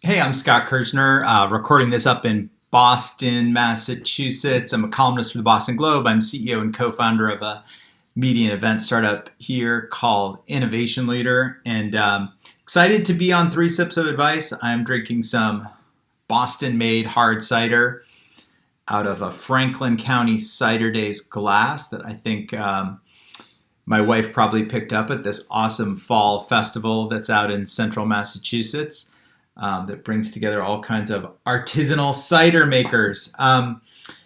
Hey, I'm Scott Kirsner, recording this up in Boston, Massachusetts. I'm a columnist for the Boston Globe. I'm CEO and co-founder of a media and event startup here called Innovation Leader, and excited to be on Three Sips of Advice. I'm drinking some Boston-made hard cider out of a Franklin County Cider Days glass that I think my wife probably picked up at this awesome fall festival that's out in central Massachusetts. That brings together all kinds of artisanal cider makers.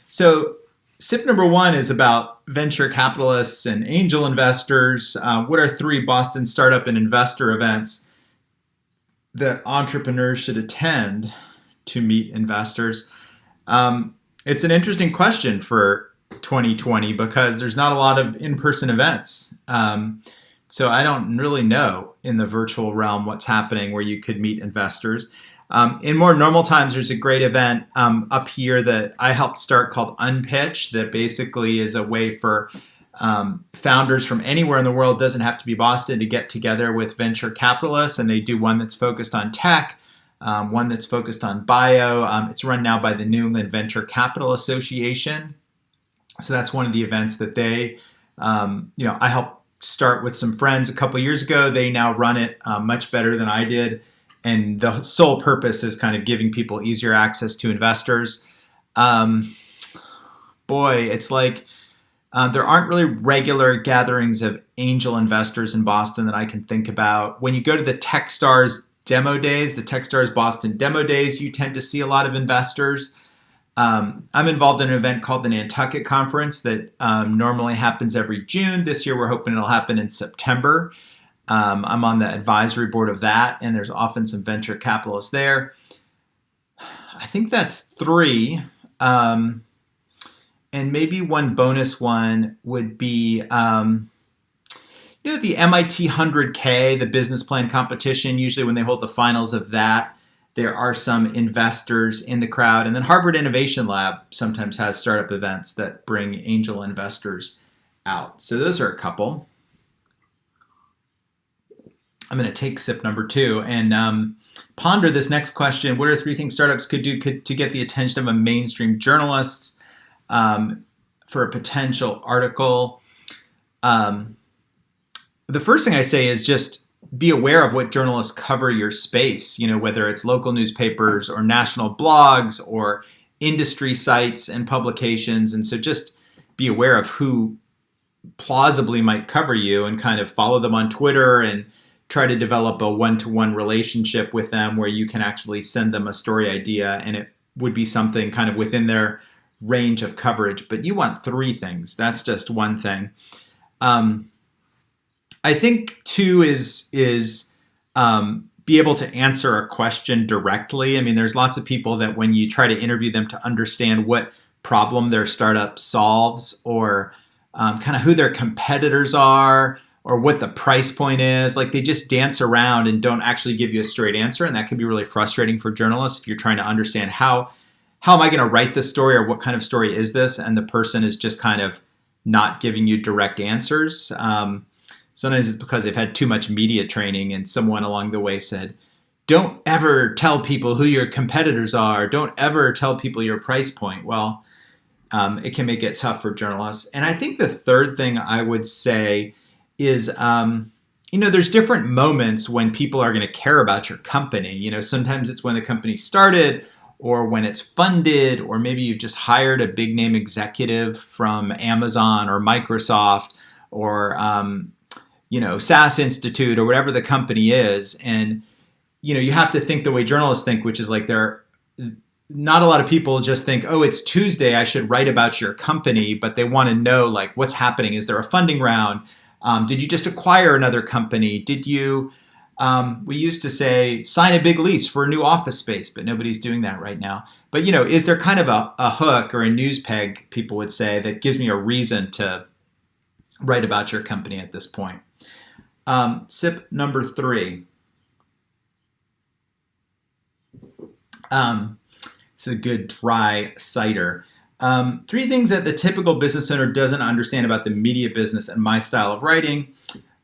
So sip number one is about venture capitalists and angel investors. What are three Boston startup and investor events that entrepreneurs should attend to meet investors? It's an interesting question for 2020 because there's not a lot of in-person events. So I don't really know in the virtual realm what's happening where you could meet investors. In more normal times, there's a great event up here that I helped start called Unpitch that basically is a way for founders from anywhere in the world, doesn't have to be Boston, to get together with venture capitalists. And they do one that's focused on tech, one that's focused on bio. It's run now by the New England Venture Capital Association. So that's one of the events that they, I helped start with some friends a couple years ago. They now run it much better than I did. And the sole purpose is kind of giving people easier access to investors. It's like there aren't really regular gatherings of angel investors in Boston that I can think about. When you go to the Techstars demo days, the Techstars Boston demo days, you tend to see a lot of investors. I'm involved in an event called the Nantucket Conference that normally happens every June. This year, we're hoping it'll happen in September. I'm on the advisory board of that, and there's often some venture capitalists there. I think that's three. And maybe one bonus one would be, the MIT 100K, the business plan competition. Usually when they hold the finals of that, there are some investors in the crowd. And then Harvard Innovation Lab sometimes has startup events that bring angel investors out. So those are a couple. I'm going to take sip number two and ponder this next question. What are three things startups could do to get the attention of a mainstream journalist for a potential article? The first thing I say is just be aware of what journalists cover your space, whether it's local newspapers or national blogs or industry sites and publications. And so just be aware of who plausibly might cover you and kind of follow them on Twitter and try to develop a one-to-one relationship with them where you can actually send them a story idea and it would be something kind of within their range of coverage. But you want three things. That's just one thing. I think two is be able to answer a question directly. I mean, there's lots of people that when you try to interview them to understand what problem their startup solves or kind of who their competitors are or what the price point is, like they just dance around and don't actually give you a straight answer. And that can be really frustrating for journalists if you're trying to understand how am I going to write this story or what kind of story is this? And the person is just kind of not giving you direct answers. Sometimes it's because they've had too much media training and someone along the way said, don't ever tell people who your competitors are. Don't ever tell people your price point. Well, it can make it tough for journalists. And I think the third thing I would say is, there's different moments when people are going to care about your company. Sometimes it's when the company started or when it's funded, or maybe you've just hired a big name executive from Amazon or Microsoft or SAS Institute or whatever the company is. And, you have to think the way journalists think, which is like not a lot of people just think, oh, it's Tuesday, I should write about your company, but they want to know like what's happening. Is there a funding round? Did you just acquire another company? Did you, we used to say, sign a big lease for a new office space, but nobody's doing that right now. But, is there kind of a hook or a news peg, people would say, that gives me a reason to write about your company at this point? Sip number three. It's a good dry cider. Three things that the typical business owner doesn't understand about the media business and my style of writing.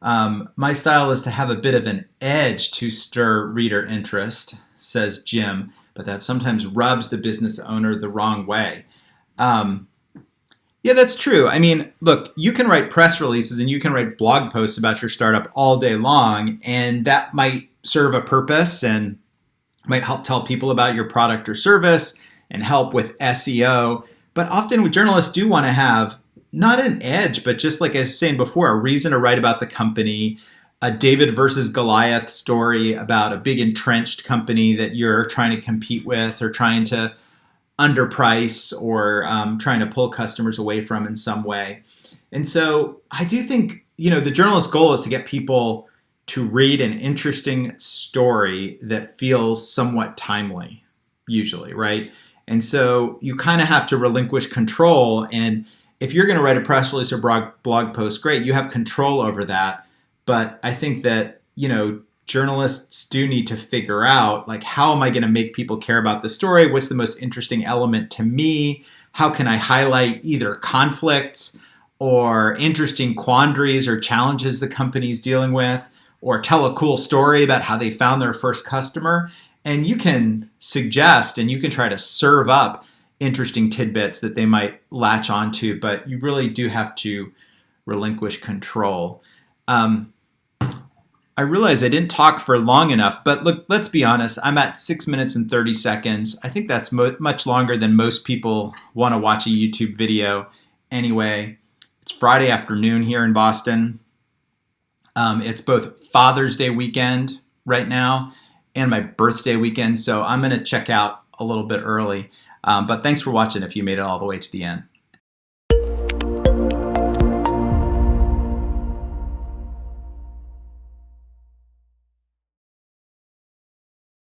My style is to have a bit of an edge to stir reader interest. says Jim, but that sometimes rubs the business owner the wrong way. Yeah, that's true. I mean, look, you can write press releases and you can write blog posts about your startup all day long, and that might serve a purpose and might help tell people about your product or service and help with SEO. But often journalists do want to have not an edge, but just like I was saying before, a reason to write about the company, a David versus Goliath story about a big entrenched company that you're trying to compete with or trying to underprice or trying to pull customers away from in some way. And so I do think, the journalist's goal is to get people to read an interesting story that feels somewhat timely, usually, right? And so you kind of have to relinquish control. And if you're going to write a press release or blog post, great, you have control over that. But I think that, journalists do need to figure out, like, how am I going to make people care about the story? What's the most interesting element to me? How can I highlight either conflicts or interesting quandaries or challenges the company's dealing with, or tell a cool story about how they found their first customer? And you can suggest and you can try to serve up interesting tidbits that they might latch onto, but you really do have to relinquish control. I realize I didn't talk for long enough, but look, let's be honest. I'm at 6 minutes and 30 seconds. I think that's much longer than most people want to watch a YouTube video. Anyway, it's Friday afternoon here in Boston. It's both Father's Day weekend right now and my birthday weekend, so I'm going to check out a little bit early. But thanks for watching if you made it all the way to the end.